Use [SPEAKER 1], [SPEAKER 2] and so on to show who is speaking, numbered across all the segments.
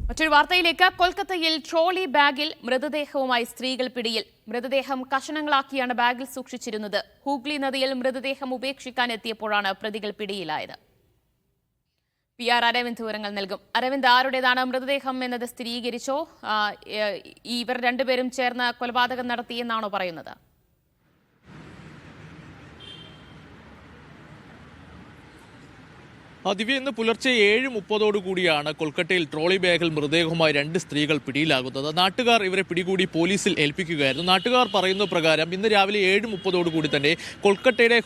[SPEAKER 1] മറ്റൊരു വാർത്തയിലേക്ക്. കൊൽക്കത്തയിൽ ട്രോളി ബാഗിൽ മൃതദേഹവുമായി സ്ത്രീകൾ പിടിയിൽ. മൃതദേഹം കഷണങ്ങളാക്കിയാണ് ബാഗിൽ സൂക്ഷിച്ചിരുന്നത്. ഹൂഗ്ലി നദിയിൽ മൃതദേഹം ഉപേക്ഷിക്കാൻ എത്തിയപ്പോഴാണ് പ്രതികൾ പിടിയിലായത്. PR അരവിന്ദ് വിവരങ്ങൾ നൽകും. അരവിന്ദ്, ആരുടേതാണ് മൃതദേഹം എന്നത് സ്ഥിരീകരിച്ചോ? ഇവർ രണ്ടുപേരും ചേർന്ന് കൊലപാതകം നടത്തിയെന്നാണോ പറയുന്നത്?
[SPEAKER 2] ദിവ്യ, ഇന്ന് പുലർച്ചെ 7:30 കൂടിയാണ് കൊൽക്കത്തയിൽ ട്രോളി ബാഗിൽ മൃതദേഹവുമായി 2 സ്ത്രീകൾ പിടിയിലാകുന്നത്. നാട്ടുകാർ ഇവരെ പിടികൂടി പോലീസിൽ ഏൽപ്പിക്കുകയായിരുന്നു. നാട്ടുകാർ പറയുന്ന പ്രകാരം ഇന്ന് രാവിലെ 7:30 കൂടി തന്നെ കൊൽക്കത്തയുടെ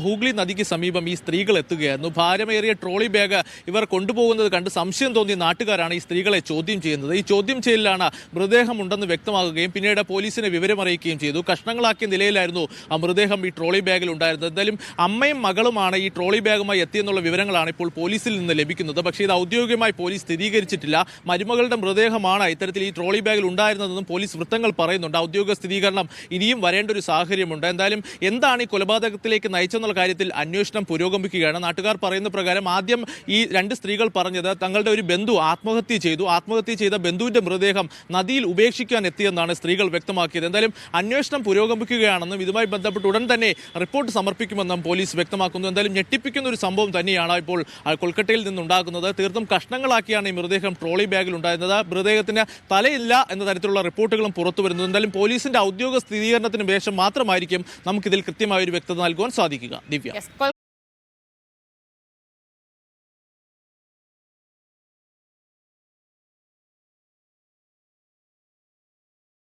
[SPEAKER 2] ഹൂഗ്ലി നദിക്ക് സമീപം ഈ സ്ത്രീകൾ എത്തുകയായിരുന്നു. ഭാരമേറിയ ട്രോളി ബാഗ് ഇവർ കൊണ്ടുപോകുന്നത് കണ്ട് സംശയം തോന്നിയ നാട്ടുകാരാണ് ഈ സ്ത്രീകളെ ചോദ്യം ചെയ്യുന്നത്. ഈ ചോദ്യം ചെയ്യലിലാണ് മൃതദേഹം ഉണ്ടെന്ന് വ്യക്തമാകുകയും പിന്നീട് പോലീസിനെ വിവരമറിയിക്കുകയും ചെയ്തു. കഷ്ണങ്ങളാക്കിയ നിലയിലായിരുന്നു ആ മൃതദേഹം ഈ ട്രോളി ബാഗിൽ ഉണ്ടായിരുന്നത്. എന്തായാലും അമ്മയും മകളുമാണ് ഈ ട്രോളി ബാഗുമായി എത്തിയെന്നുള്ള വിവരങ്ങളാണ് ഇപ്പോൾ പോലീസിൽ നിന്ന് ലഭിക്കുന്നത്. പക്ഷേ ഇത് ഔദ്യോഗികമായി പോലീസ് സ്ഥിരീകരിച്ചിട്ടില്ല. മരുമകളുടെ മൃതദേഹമാണ് ഇത്തരത്തിൽ ഈ ട്രോളി ബാഗിൽ ഉണ്ടായിരുന്നതെന്നും പോലീസ് വൃത്തങ്ങൾ പറയുന്നുണ്ട്. ഔദ്യോഗിക സ്ഥിരീകരണം ഇനിയും വരേണ്ട ഒരു സാഹചര്യമുണ്ട്. എന്തായാലും എന്താണ് ഈ കൊലപാതകത്തിലേക്ക് നയിച്ചെന്നുള്ള കാര്യത്തിൽ അന്വേഷണം പുരോഗമിക്കുകയാണ്. നാട്ടുകാർ പറയുന്ന പ്രകാരം ആദ്യം ഈ 2 സ്ത്രീകൾ പറഞ്ഞത് തങ്ങളുടെ ഒരു ബന്ധു ആത്മഹത്യ ചെയ്ത ബന്ധുവിന്റെ മൃതദേഹം നദിയിൽ ഉപേക്ഷിക്കാൻ എത്തിയെന്നാണ് സ്ത്രീകൾ വ്യക്തമാക്കിയത്. എന്തായാലും അന്വേഷണം പുരോഗമിക്കുകയാണെന്നും ഇതുമായി ബന്ധപ്പെട്ട് ഉടൻ തന്നെ റിപ്പോർട്ട് സമർപ്പിക്കുമെന്നും പോലീസ് വ്യക്തമാക്കുന്നു. എന്തായാലും ഞെട്ടിപ്പിക്കുന്ന ഒരു സംഭവം തന്നെയാണ് ഇപ്പോൾ കൊൽക്കത്തയിൽ നിന്നുണ്ടാകുന്നത്. തീർത്തും കഷ്ണങ്ങളാക്കിയാണ് ഈ മൃതദേഹം ട്രോളി ബാഗിൽ ഉണ്ടായിരുന്നത്. മൃതദേഹത്തിന് തലയില്ല എന്ന തരത്തിലുള്ള റിപ്പോർട്ടുകളും പുറത്തു വരുന്നത്. എന്തായാലും പോലീസിന്റെ ഔദ്യോഗിക സ്ഥിരീകരണത്തിന് ശേഷം മാത്രമായിരിക്കും നമുക്കിതിൽ കൃത്യമായ ഒരു വ്യക്തത നൽകുവാൻ സാധിക്കുക. ദിവ്യ.